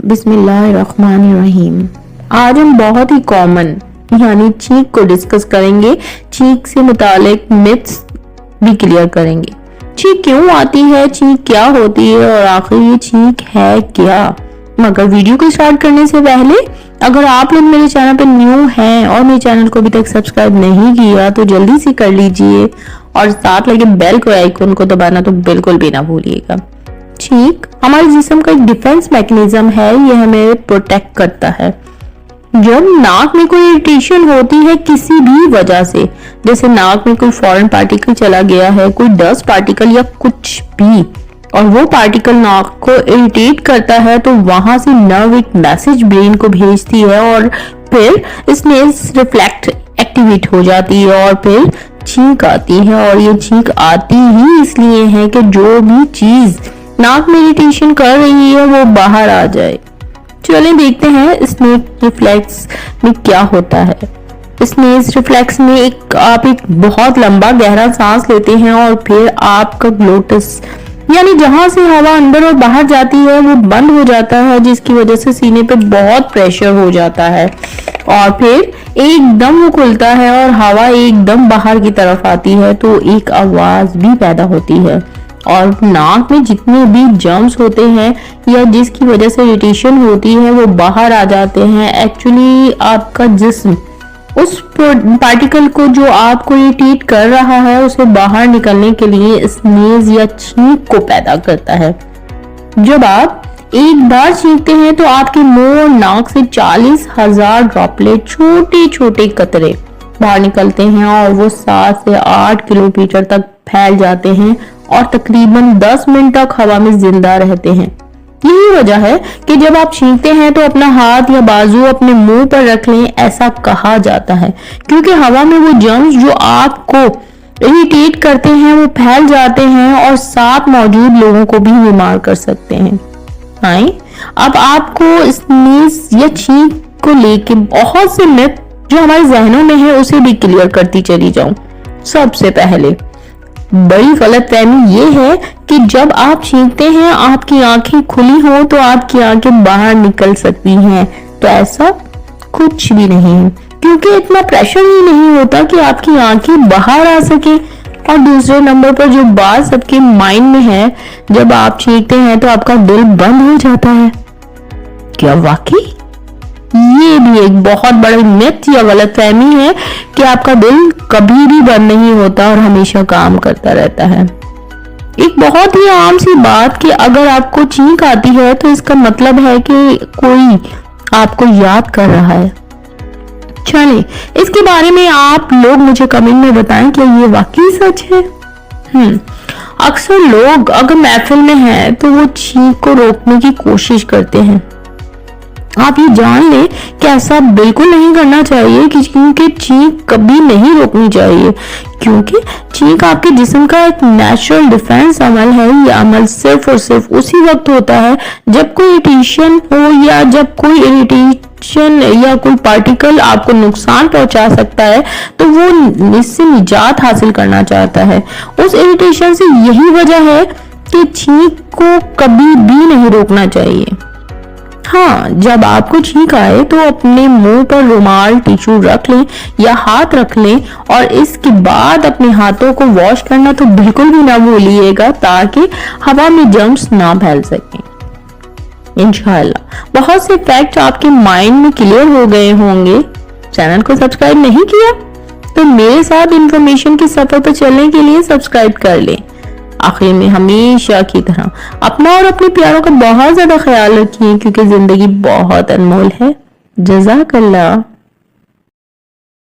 बिस्मिल्लाहिर्रहमानिर्रहीम। आज हम बहुत ही कॉमन यानी छींक को डिस्कस करेंगे। छींक से मुतालिक मिथ्स भी क्लियर करेंगे। छींक क्यों आती है, छींक क्या होती है और आखिर ये छींक है क्या। मगर वीडियो को स्टार्ट करने से पहले अगर आप लोग मेरे चैनल पर न्यू हैं और मेरे चैनल को अभी तक सब्सक्राइब नहीं किया तो जल्दी से कर लीजिए और साथ लगे बेल को आइकन को दबाना तो बिल्कुल भी ना भूलिएगा। छींक हमारे जिस्म का एक डिफेंस मैकेनिज्म है, ये हमें प्रोटेक्ट करता है। जब नाक में कोई इरिटेशन होती है किसी भी वजह से, जैसे नाक में कोई फॉरेन पार्टिकल चला गया है, कोई डस्ट पार्टिकल या कुछ भी, और वो पार्टिकल नाक को इरिटेट करता है तो वहां से नर्व एक मैसेज ब्रेन को भेजती है और फिर स्नेल्स रिफ्लेक्स एक्टिवेट हो जाती है और फिर छींक आती है। और ये छींक आती ही इसलिए है कि जो भी चीज नाक में इरिटेशन कर रही है वो बाहर आ जाए। चलें देखते हैं स्नेक रिफ्लेक्स में क्या होता है। स्नेक रिफ्लेक्स में आप एक बहुत लंबा गहरा सांस लेते हैं और फिर आपका ग्लोटस यानी जहां से हवा अंदर और बाहर जाती है वो बंद हो जाता है, जिसकी वजह से सीने पे बहुत प्रेशर हो जाता है और फिर एकदम वो खुलता है और हवा एकदम बाहर की तरफ आती है तो एक आवाज भी पैदा होती है। और नाक में जितने भी जर्म्स होते हैं या जिसकी वजह से इरिटेशन होती है वो बाहर आ जाते हैं। एक्चुअली आपका जिस्म उस पार्टिकल को जो आपको इरिटेट कर रहा है उसे बाहर निकलने के लिए स्नीज या छींक को पैदा करता है। जब आप एक बार छींकते हैं तो आपके मुंह और नाक से 40,000 ड्रॉपलेट छोटे छोटे कतरे बाहर निकलते हैं और वो 7 से 8 किलोमीटर तक फैल जाते हैं और तकरीबन 10 मिनट तक हवा में जिंदा रहते हैं। यही वजह है कि जब आप छींकते हैं तो अपना हाथ या बाजू अपने मुंह पर रख लें, ऐसा कहा जाता है क्योंकि हवा में वो जर्म्स जो आपको इरिटेट करते हैं वो फैल जाते हैं और साथ मौजूद लोगों को भी बीमार कर सकते हैं। आए अब आपको स्नीज या छींक को लेके बहुत से मिथ जो हमारे जहनों में है उसे भी क्लियर करती चली जाऊं। सबसे पहले बड़ी गलतफहमी ये है कि जब आप छींकते हैं आपकी आंखें खुली हो तो आपकी आंखें बाहर निकल सकती हैं, तो ऐसा कुछ भी नहीं है क्योंकि इतना प्रेशर ही नहीं होता कि आपकी आंखें बाहर आ सके। और दूसरे नंबर पर जो बात सबके माइंड में है, जब आप छींकते हैं तो आपका दिल बंद हो जाता है। क्या वाकई? ये भी एक बहुत बड़ी मिथ या गलतफहमी है कि आपका दिल कभी भी बंद नहीं होता और हमेशा काम करता रहता है। एक बहुत ही आम सी बात कि अगर आपको छींक आती है तो इसका मतलब है कि कोई आपको याद कर रहा है। चलिए इसके बारे में आप लोग मुझे कमेंट में बताएं कि ये वाकई सच है। अक्सर लोग अगर महफिल में हैं तो वो छींक को रोकने की कोशिश करते हैं। आप ये जान लें कि ऐसा बिल्कुल नहीं करना चाहिए क्योंकि छींक कभी नहीं रोकनी चाहिए, क्योंकि छींक आपके जिस्म का एक नेचुरल डिफेंस अमल है। ये अमल सिर्फ और सिर्फ उसी वक्त होता है जब कोई इरिटेशन हो या जब कोई इरिटेशन या कोई पार्टिकल आपको नुकसान पहुंचा सकता है तो वो इससे निजात हासिल करना चाहता है। उस इरिटेशन से यही वजह है कि छींक को कभी भी नहीं रोकना चाहिए। हाँ, जब आपको छींक आए तो अपने मुंह पर रुमाल टिश्यू रख लें या हाथ रख लें और इसके बाद अपने हाथों को वॉश करना तो बिल्कुल भी ना भूलिएगा ताकि हवा में जर्म्स ना फैल सकें। इंशाअल्लाह बहुत से फैक्ट आपके माइंड में क्लियर हो गए होंगे। चैनल को सब्सक्राइब नहीं किया तो मेरे साथ इंफॉर्मेशन के सफर पर चलने के लिए सब्सक्राइब कर लें। आखिर में हमेशा की तरह अपना और अपने प्यारों का बहुत ज्यादा ख्याल रखिए क्योंकि जिंदगी बहुत अनमोल है। जज़ाकल्लाह।